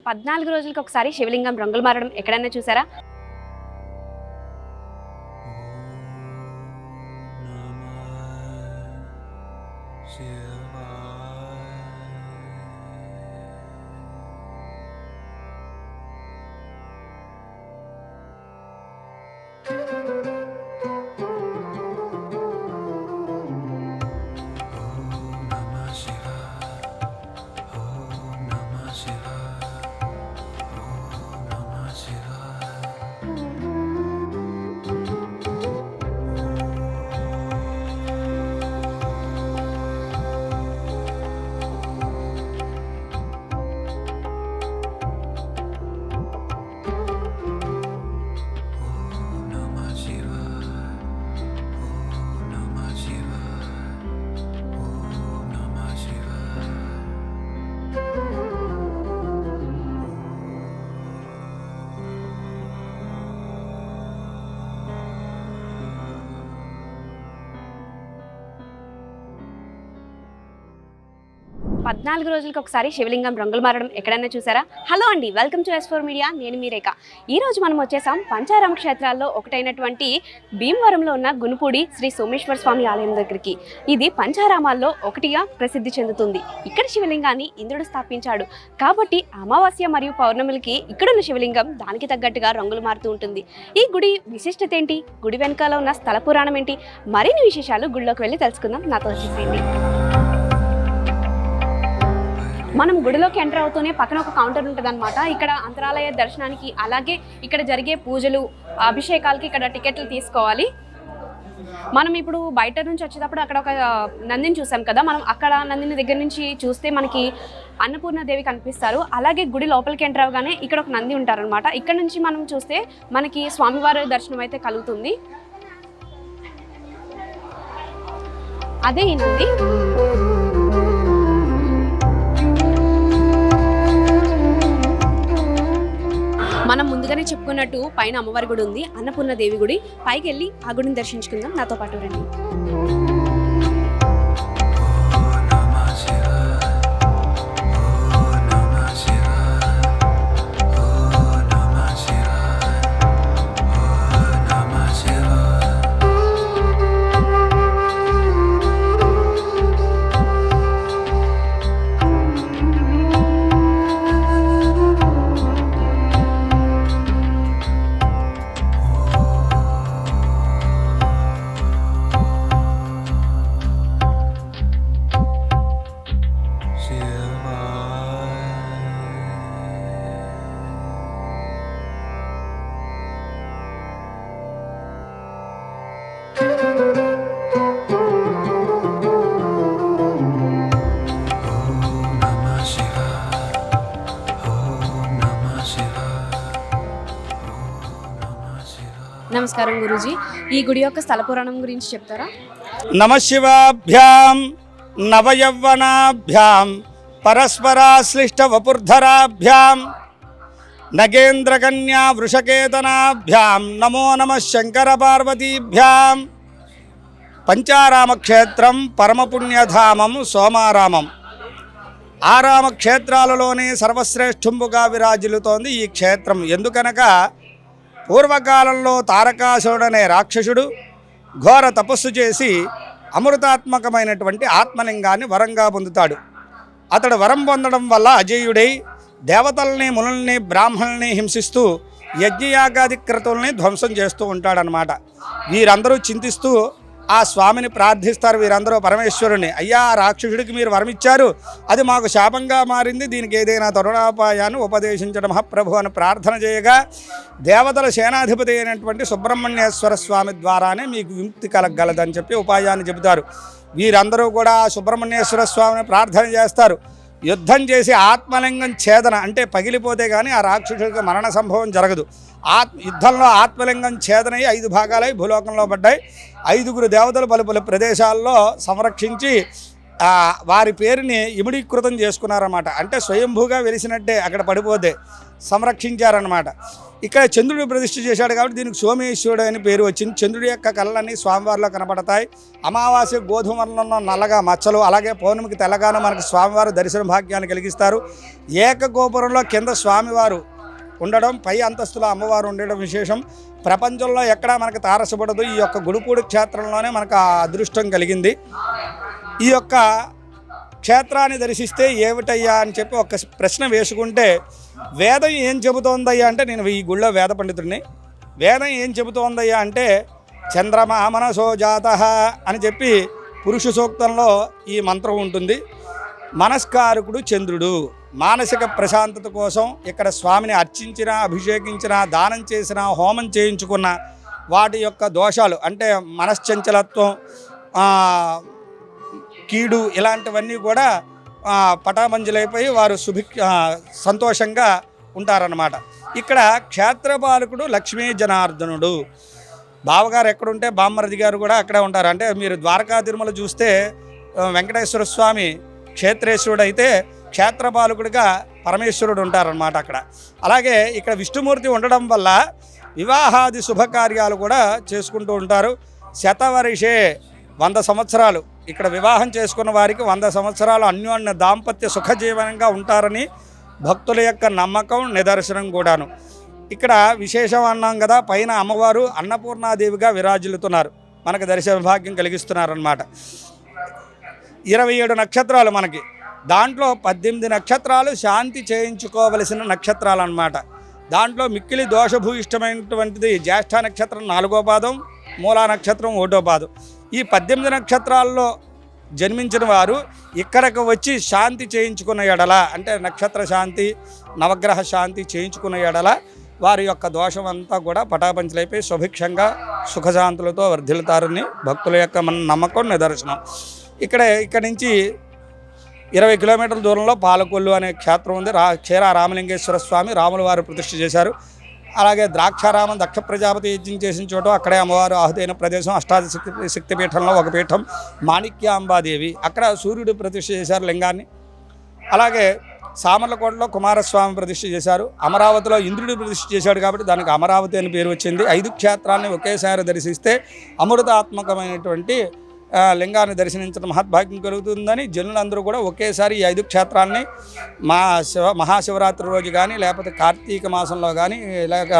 14 రోజులకు ఒకసారి శివలింగం రంగులు మారడం ఎక్కడైనా చూసారా? పద్నాలుగు రోజులకు ఒకసారి శివలింగం రంగులు మారడం ఎక్కడైనా చూసారా? హలో అండి, వెల్కమ్ టు S4 మీడియా. నేను మీ రేఖ. ఈరోజు మనం వచ్చేసాం పంచారామ క్షేత్రాల్లో ఒకటైనటువంటి భీమవరంలో ఉన్న గునుపూడి శ్రీ సోమేశ్వర స్వామి ఆలయం దగ్గరికి. ఇది పంచారామాల్లో ఒకటిగా ప్రసిద్ధి చెందుతుంది. ఇక్కడ శివలింగాన్ని ఇంద్రుడు స్థాపించాడు కాబట్టి అమావాస్య మరియు పౌర్ణమికి ఇక్కడున్న శివలింగం దానికి తగ్గట్టుగా రంగులు మారుతూ ఉంటుంది. ఈ గుడి విశిష్టత ఏంటి, గుడి వెనకాల ఉన్న స్థల పురాణం ఏంటి, మరిన్ని విశేషాలు గుడిలోకి వెళ్ళి తెలుసుకుందాం. నాతో వచ్చేసేయండి. మనం గుడిలోకి ఎంటర్ అవుతూనే పక్కన ఒక కౌంటర్ ఉంటుంది అనమాట. ఇక్కడ అంతరాలయ దర్శనానికి అలాగే ఇక్కడ జరిగే పూజలు అభిషేకాలకి ఇక్కడ టికెట్లు తీసుకోవాలి. మనం ఇప్పుడు బయట నుంచి వచ్చేటప్పుడు అక్కడ ఒక నందిని చూసాం కదా, మనం అక్కడ నందిని దగ్గర నుంచి చూస్తే మనకి అన్నపూర్ణదేవి కనిపిస్తారు. అలాగే గుడి లోపలికి ఎంటర్ అవగానే ఇక్కడ ఒక నంది ఉంటారనమాట. ఇక్కడ నుంచి మనం చూస్తే మనకి స్వామివారి దర్శనం అయితే కలుగుతుంది. అదే ఈ నంది. మనం ముందుగానే చెప్పుకున్నట్టు పైన అమ్మవారి గుడి ఉంది, అన్నపూర్ణదేవి గుడి. పైకి వెళ్ళి ఆ గుడిని దర్శించుకుందాం. నాతో పాటు రండి. నమస్కారం గురూజీ, ఈ గుడి యొక్క స్థల పురాణం గురించి చెప్తారా? నమశివాభ్యాం నవయవ్వనాభ్యాం పరస్పరాశ్లిష్ట వపుర్ధరాభ్యాం నగేంద్రకన్యా వృషకేతనాభ్యాం నమో నమః శంకర పార్వతీభ్యాం. పంచారామక్షేత్రం పరమపుణ్యధామం సోమారామం. ఆరామక్షేత్రాలలోనే సర్వశ్రేష్ఠంబుగా విరాజిల్లుతోంది ఈ క్షేత్రం. ఎందుకనగా పూర్వకాలంలో తారకాసురుడనే రాక్షసుడు ఘోర తపస్సు చేసి అమృతాత్మకమైనటువంటి ఆత్మలింగాన్ని వరంగా పొందుతాడు. అతడు వరం పొందడం వల్ల అజేయుడై దేవతల్ని, మునుల్ని, బ్రాహ్మణుల్ని హింసిస్తూ యజ్ఞయాగాది క్రతువుల్ని ధ్వంసం చేస్తూ ఉంటాడనమాట. వీరందరూ చింతిస్తూ ఆ స్వామిని ప్రార్థిస్తారు. వీరందరూ పరమేశ్వరుని, అయ్యా రాక్షసుడికి మీరు వరమిచ్చారు, అది మాకు శాపంగా మారింది, దీనికి ఏదైనా తరుణోపాయాన్ని ఉపదేశించడం మహాప్రభు అని ప్రార్థన చేయగా దేవతల సేనాధిపతి అయినటువంటి సుబ్రహ్మణ్యేశ్వర స్వామి ద్వారానే మీకు విముక్తి కలగలదని చెప్పి ఉపాయాన్ని చెబుతారు. వీరందరూ కూడా సుబ్రహ్మణ్యేశ్వర స్వామిని ప్రార్థన చేస్తారు. యుద్ధం చేసి ఆత్మలింగం ఛేదన అంటే పగిలిపోతే కానీ ఆ రాక్షసుడికి మరణ సంభవం జరగదు. యుద్ధంలో ఆత్మలింగం ఛేదనై 5 భాగాలై భూలోకంలో పడ్డాయి. 5గురు దేవతలు పలు పలు ప్రదేశాల్లో సంరక్షించి వారి పేరుని ఇమిడీకృతం చేసుకున్నారన్నమాట. అంటే స్వయంభూగా వెలిసినట్టే అక్కడ పడిపోతే సంరక్షించారన్నమాట. ఇక్కడ చంద్రుడు ప్రతిష్ఠ చేశాడు కాబట్టి దీనికి సోమేశ్వరుడు అని పేరు వచ్చింది. చంద్రుడి యొక్క కళ్ళన్నీ స్వామివారిలో కనపడతాయి. అమావాస్య గోధుమ వర్ణంలో నల్లగా మచ్చలు, అలాగే పౌర్ణమికి తెల్లగాను మనకి స్వామివారు దర్శన భాగ్యాన్ని కలిగిస్తారు. ఏకగోపురంలో కింద స్వామివారు ఉండడం, పై అంతస్తులో అమ్మవారు ఉండడం విశేషం. ప్రపంచంలో ఎక్కడా మనకు తారసపడదు. ఈ యొక్క గుడిపూడి క్షేత్రంలోనే మనకు ఆ అదృష్టం కలిగింది. ఈ యొక్క క్షేత్రాన్ని దర్శిస్తే ఏమిటయ్యా అని చెప్పి ఒక ప్రశ్న వేసుకుంటే, వేదం ఏం చెబుతోందయ్యా అంటే, నేను ఈ గుళ్ళో వేద పండితుడిని, వేదం ఏం చెబుతోందయ్యా అంటే చంద్రమా మనసో జాతః అని చెప్పి పురుష సూక్తంలో ఈ మంత్రం ఉంటుంది. మనస్కారకుడు చంద్రుడు. మానసిక ప్రశాంతత కోసం ఇక్కడ స్వామిని అర్చించిన, అభిషేకించిన, దానం చేసిన, హోమం చేయించుకున్న వాటి యొక్క దోషాలు అంటే మనశ్చంచలత్వం, కీడు ఇలాంటివన్నీ కూడా పటామంజలైపోయి వారు సంతోషంగా ఉంటారన్నమాట. ఇక్కడ క్షేత్రపాలకుడు లక్ష్మీ జనార్దనుడు. బావగారు ఎక్కడుంటే బామ్మరది గారు కూడా అక్కడే ఉంటారు. అంటే మీరు ద్వారకా తిరుమల చూస్తే వెంకటేశ్వర స్వామి క్షేత్రేశ్వరుడు అయితే క్షేత్రపాలకుడిగా పరమేశ్వరుడు ఉంటారన్నమాట అక్కడ. అలాగే ఇక్కడ విష్ణుమూర్తి ఉండడం వల్ల వివాహాది శుభకార్యాలు కూడా చేసుకుంటూ ఉంటారు. శతవర్షే 100 సంవత్సరాలు ఇక్కడ వివాహం చేసుకున్న వారికి 100 సంవత్సరాలు అన్యోన్య దాంపత్య సుఖజీవనంగా ఉంటారని భక్తుల యొక్క నమ్మకం, నిదర్శనం కూడాను. ఇక్కడ విశేషం అన్నాం కదా, పైన అమ్మవారు అన్నపూర్ణాదేవిగా విరాజిల్లుతున్నారు, మనకు దర్శన భాగ్యం కలిగిస్తున్నారన్నమాట. 27 నక్షత్రాలు మనకి, దాంట్లో 18 నక్షత్రాలు శాంతి చేయించుకోవలసిన నక్షత్రాలు అన్నమాట. దాంట్లో మిక్కిలి దోషభూయిష్టమైనటువంటిది జ్యేష్ఠ నక్షత్రం 4వ పాదం, మూలా నక్షత్రం 1వ పాదం. ఈ 18 నక్షత్రాల్లో జన్మించిన వారు ఇక్కడికి వచ్చి శాంతి చేయించుకున్న ఎడల, అంటే నక్షత్ర శాంతి, నవగ్రహ శాంతి చేయించుకున్న ఎడల వారి యొక్క దోషం అంతా కూడా పటాపంచలైపోయి సుభిక్షంగా సుఖశాంతులతో వర్ధిల్లుతారని భక్తుల యొక్క మన నమ్మకం, నిదర్శనం. ఇక్కడి నుంచి 20 కిలోమీటర్ల దూరంలో పాలకొల్లు అనే క్షేత్రం ఉంది. క్షీర రామలింగేశ్వర స్వామి రాముల వారు ప్రతిష్ఠ చేశారు. అలాగే ద్రాక్షారామం దక్ష ప్రజాపతి యజ్ఞం చేసిన చోట అక్కడే అమ్మవారు ఆహుతైన ప్రదేశం. అష్టాదశ శక్తిపీఠంలో ఒక పీఠం మాణిక్యాంబాదేవి, అక్కడ సూర్యుడు ప్రతిష్ఠ చేశారు లింగాన్ని. అలాగే సామర్లకోటలో కుమారస్వామి ప్రతిష్ఠ చేశారు. అమరావతిలో ఇంద్రుడు ప్రతిష్ఠ చేశాడు కాబట్టి దానికి అమరావతి అని పేరు వచ్చింది. 5 క్షేత్రాలని ఒకేసారి దర్శిస్తే అమృతాత్మకమైనటువంటి లింగాన్ని దర్శించడం మహద్భాగ్యం కలుగుతుందని జనులందరూ కూడా ఒకేసారి ఈ 5 క్షేత్రాలని మహాశివరాత్రి రోజు కానీ, లేకపోతే కార్తీక మాసంలో కానీ, లేక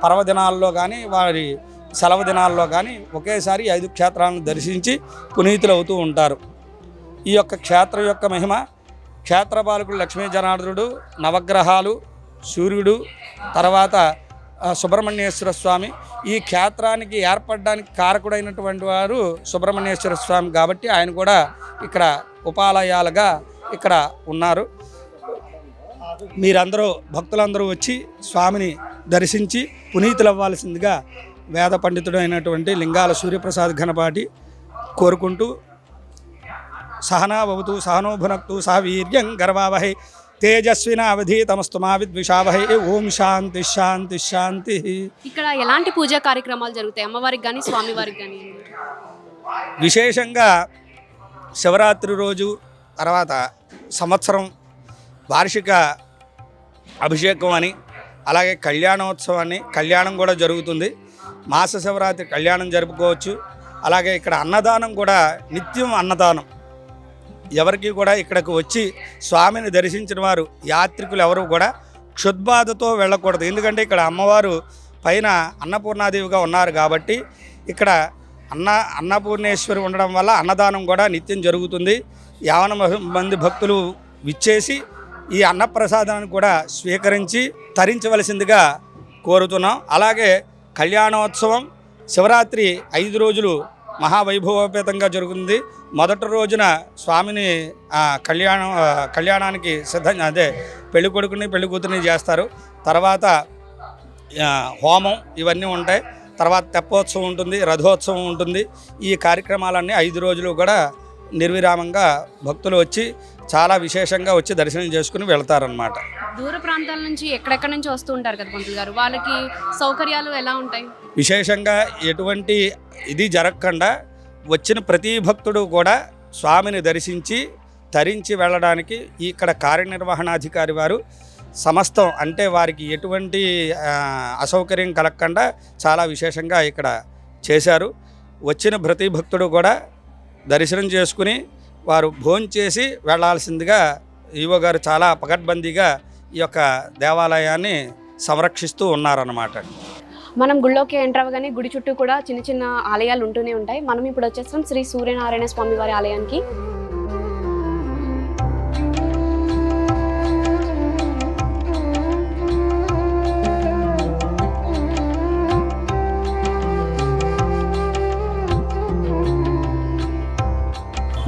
పర్వదినాల్లో కానీ, వారి సెలవు దినాల్లో కానీ ఒకేసారి 5 క్షేత్రాలను దర్శించి పునీతులు అవుతూ ఉంటారు. ఈ యొక్క క్షేత్రం యొక్క మహిమ, క్షేత్రపాలకుడు లక్ష్మీ జనార్దనుడు, నవగ్రహాలు, సూర్యుడు, తర్వాత సుబ్రహ్మణ్యేశ్వర స్వామి. ఈ క్షేత్రానికి ఏర్పడడానికి కారకుడైనటువంటి వారు సుబ్రహ్మణ్యేశ్వర స్వామి కాబట్టి ఆయన కూడా ఇక్కడ ఉపాలయాలుగా ఇక్కడ ఉన్నారు. మీరందరూ భక్తులందరూ వచ్చి స్వామిని దర్శించి పునీతులు అవ్వాల్సిందిగా వేద పండితుడు అయినటువంటి లింగాల సూర్యప్రసాద్ ఘనపాటి కోరుకుంటూ, సహనావతు సహనో భునక్తు సహ వీర్యం గర్వావహై తేజస్వినావధీతమస్తు మా విద్విషావహై. ఓం శాంతి శాంతి శాంతి. ఇక్కడ ఎలాంటి పూజా కార్యక్రమాలు జరుగుతాయి అమ్మవారికి కానీ స్వామివారికి కానీ? విశేషంగా శివరాత్రి రోజు, తర్వాత సంవత్సరం వార్షిక అభిషేకం అని, అలాగే కళ్యాణోత్సవం అని, కళ్యాణం కూడా జరుగుతుంది. మాస శివరాత్రి కళ్యాణం జరుపుకోవచ్చు. అలాగే ఇక్కడ అన్నదానం కూడా నిత్యం అన్నదానం. ఎవరికి కూడా ఇక్కడికి వచ్చి స్వామిని దర్శించిన వారు యాత్రికులు ఎవరు కూడా క్షుద్బాధతో వెళ్ళకూడదు. ఎందుకంటే ఇక్కడ అమ్మవారు పైన అన్నపూర్ణాదేవిగా ఉన్నారు కాబట్టి ఇక్కడ అన్నపూర్ణేశ్వరి ఉండడం వల్ల అన్నదానం కూడా నిత్యం జరుగుతుంది. 50 మంది భక్తులు విచ్చేసి ఈ అన్నప్రసాదాన్ని కూడా స్వీకరించి తరించవలసిందిగా కోరుతున్నాం. అలాగే కళ్యాణోత్సవం శివరాత్రి 5 రోజులు మహావైభవోపేతంగా జరుగుతుంది. మొదటి రోజున స్వామిని కళ్యాణానికి సిద్ధంగా, అదే పెళ్లి కొడుకుని పెళ్లి కూతురిని చేస్తారు. తర్వాత హోమం ఇవన్నీ ఉంటాయి. తర్వాత తెప్పోత్సవం ఉంటుంది, రథోత్సవం ఉంటుంది. ఈ కార్యక్రమాలన్నీ 5 రోజులు కూడా నిర్విరామంగా భక్తులు వచ్చి చాలా విశేషంగా వచ్చి దర్శనం చేసుకుని వెళ్తారనమాట. దూర ప్రాంతాల నుంచి ఎక్కడెక్కడి నుంచి వస్తూ ఉంటారు కదా పంతులు గారు, వాళ్ళకి సౌకర్యాలు ఎలా ఉంటాయి? విశేషంగా ఎటువంటి ఇది జరగకుండా వచ్చిన ప్రతి భక్తుడు కూడా స్వామిని దర్శించి తరించి వెళ్ళడానికి ఇక్కడ కార్యనిర్వహణాధికారి వారు సమస్తం అంటే వారికి ఎటువంటి అసౌకర్యం కలగకుండా చాలా విశేషంగా ఇక్కడ చేశారు. వచ్చిన ప్రతి భక్తుడు కూడా దర్శనం చేసుకుని వారు భోంచేసి వెళ్ళాల్సిందిగా ఈవో గారు చాలా పకడ్బందీగా ఈ యొక్క దేవాలయాన్ని సంరక్షిస్తూ ఉన్నారన్నమాట. మనం గుళ్ళోకి ఎంటర్ అవ్వగానే గుడి చుట్టూ కూడా చిన్న చిన్న ఆలయాలు ఉంటూనే ఉంటాయి. మనం ఇప్పుడు వచ్చేస్తాం శ్రీ సూర్యనారాయణ స్వామి వారి ఆలయానికి.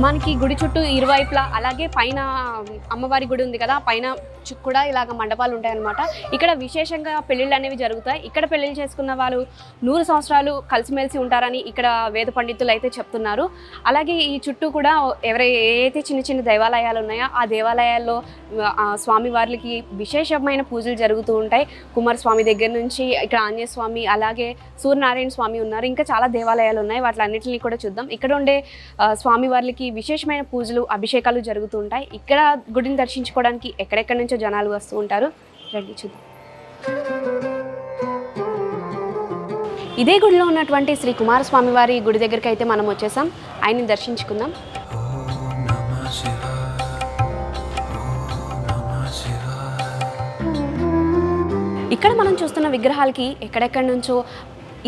మనకి గుడి చుట్టూ ఇరువైపులా అలాగే పైన అమ్మవారి గుడి ఉంది కదా, పైన కూడా ఇలాగ మండపాలు ఉంటాయన్నమాట. ఇక్కడ విశేషంగా పెళ్ళిళ్ళు అనేవి జరుగుతాయి. ఇక్కడ పెళ్ళిళ్ళు చేసుకున్న వాళ్ళు 100 సంవత్సరాలు కలిసిమెలిసి ఉంటారని ఇక్కడ వేద పండితులు అయితే చెప్తున్నారు. అలాగే ఈ చుట్టూ కూడా ఏవైతే చిన్న చిన్న దేవాలయాలు ఉన్నాయో ఆ దేవాలయాల్లో స్వామివార్లకి విశేషమైన పూజలు జరుగుతూ ఉంటాయి. కుమారస్వామి దగ్గర నుంచి ఇక్కడ ఆంజనేయ స్వామి, అలాగే సూర్యనారాయణ స్వామి ఉన్నారు. ఇంకా చాలా దేవాలయాలు ఉన్నాయి, వాటిలన్నింటినీ కూడా చూద్దాం. ఇక్కడ ఉండే స్వామివార్లకి విశేషమైన పూజలు, అభిషేకాలు జరుగుతూ ఉంటాయి. ఇక్కడ గుడిని దర్శించుకోవడానికి ఎక్కడెక్కడి నుంచో జనాలు వస్తూ ఉంటారు. రండి చూద్దాం. ఇదే గుడిలో ఉన్నటువంటి శ్రీ కుమారస్వామి వారి గుడి దగ్గరికి అయితే మనం వచ్చేసాం. ఆయన్ని దర్శించుకుందాం. ఇక్కడ మనం చూస్తున్న విగ్రహాలకి ఎక్కడెక్కడి నుంచో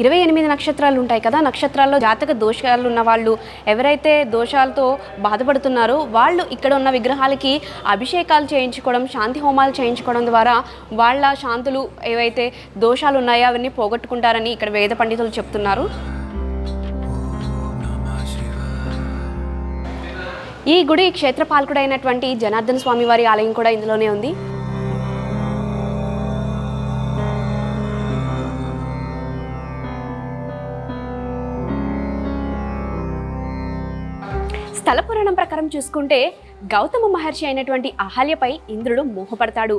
28 నక్షత్రాలు ఉంటాయి కదా, నక్షత్రాల్లో జాతక దోషాలు ఉన్న వాళ్ళు, ఎవరైతే దోషాలతో బాధపడుతున్నారో వాళ్ళు ఇక్కడ ఉన్న విగ్రహాలకి అభిషేకాలు చేయించుకోవడం, శాంతి హోమాలు చేయించుకోవడం ద్వారా వాళ్ళ శాంతులు ఏవైతే దోషాలు ఉన్నాయో అవన్నీ పోగొట్టుకుంటారని ఇక్కడ వేద పండితులు చెప్తున్నారు. ఈ గుడి క్షేత్రపాలకుడైనటువంటి జనార్దన స్వామి వారి ఆలయం కూడా ఇందులోనే ఉంది. స్థల పురాణం ప్రకారం చూసుకుంటే గౌతమ మహర్షి అయినటువంటి అహల్యపై ఇంద్రుడు మోహపడతాడు.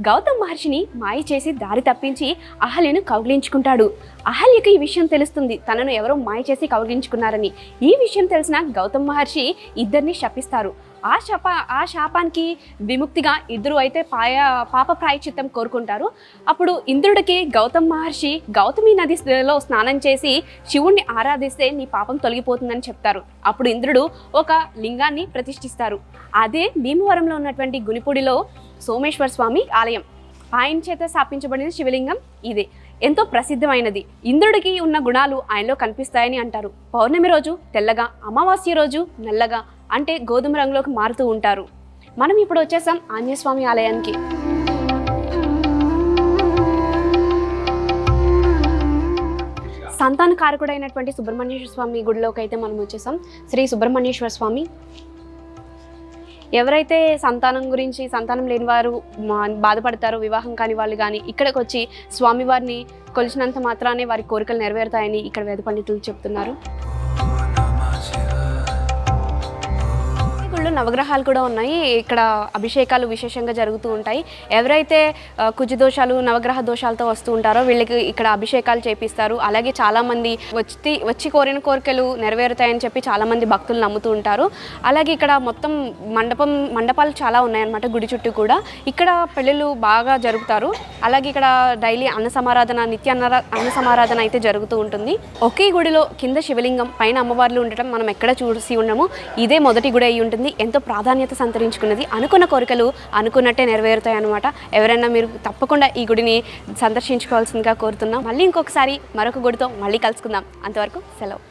గౌతమ మహర్షిని మాయ చేసి దారి తప్పించి అహల్యను కౌగిలించుకుంటాడు. అహల్యకు ఈ విషయం తెలుస్తుంది, తనను ఎవరో మాయ చేసి కౌగిలించుకున్నారని. ఈ విషయం తెలిసిన గౌతమ మహర్షి ఇద్దరిని శపిస్తారు. ఆ శాపానికి విముక్తిగా ఇద్దరు అయితే పాప ప్రాయశ్చిత్తం కోరుకుంటారు. అప్పుడు ఇంద్రుడికి గౌతమ మహర్షి గౌతమి నదిలో స్నానం చేసి శివుణ్ణి ఆరాధిస్తే నీ పాపం తొలగిపోతుందని చెప్తారు. అప్పుడు ఇంద్రుడు ఒక లింగాన్ని ప్రతిష్ఠిస్తారు. అదే భీమవరంలో ఉన్నటువంటి గునిపూడిలో సోమేశ్వర స్వామి ఆలయం. ఆయన చేత స్థాపించబడిన శివలింగం ఇదే. ఎంతో ప్రసిద్ధమైనది. ఇంద్రుడికి ఉన్న గుణాలు ఆయనలో కనిపిస్తాయని అంటారు. పౌర్ణమి రోజు తెల్లగా, అమావాస్య రోజు నల్లగా అంటే గోధుమ రంగులోకి మారుతూ ఉంటారు. మనం ఇప్పుడు వచ్చేసాం ఆంజనేయ స్వామి ఆలయానికి. సంతాన కారకుడైనటువంటి సుబ్రహ్మణ్యేశ్వర స్వామి గుడిలోకి అయితే మనం వచ్చేసాం. శ్రీ సుబ్రహ్మణ్యేశ్వర స్వామి ఎవరైతే సంతానం లేని వారు బాధపడతారో, వివాహం కాని వాళ్ళు కానీ ఇక్కడికి వచ్చి స్వామివారిని కొలిచినంత మాత్రానే వారి కోరికలు నెరవేరుతాయని ఇక్కడ వేద పండితులు చెప్తున్నారు. నవగ్రహాలు కూడా ఉన్నాయి. ఇక్కడ అభిషేకాలు విశేషంగా జరుగుతూ ఉంటాయి. ఎవరైతే కుజ దోషాలు, నవగ్రహ దోషాలతో వస్తూ ఉంటారో వీళ్ళకి ఇక్కడ అభిషేకాలు చేపిస్తారు. అలాగే చాలామంది వచ్చి కోరిన కోరికలు నెరవేరుతాయని చెప్పి చాలామంది భక్తులు నమ్ముతూ ఉంటారు. అలాగే ఇక్కడ మొత్తం మండపాలు చాలా ఉన్నాయన్నమాట గుడి చుట్టూ కూడా. ఇక్కడ పెళ్ళిళ్ళు బాగా జరుపుతారు. అలాగే ఇక్కడ డైలీ నిత్య అన్న సమారాధన అయితే జరుగుతూ ఉంటుంది. ఒకే గుడిలో కింద శివలింగం, పైన అమ్మవార్లు ఉండటం మనం ఎక్కడ చూసి ఉండము. ఇదే మొదటి గుడి అయి ఉంటుంది. ఎంతో ప్రాధాన్యత సంతరించుకున్నది. అనుకున్న కోరికలు అనుకున్నట్టే నెరవేరుతాయి అన్నమాట. ఎవరైనా మీరు తప్పకుండా ఈ గుడిని సందర్శించుకోవాల్సిందిగా కోరుతున్నాం. మళ్ళీ ఇంకొకసారి మరొక గుడితో మళ్ళీ కలుసుకుందాం. అంతవరకు సెలవు.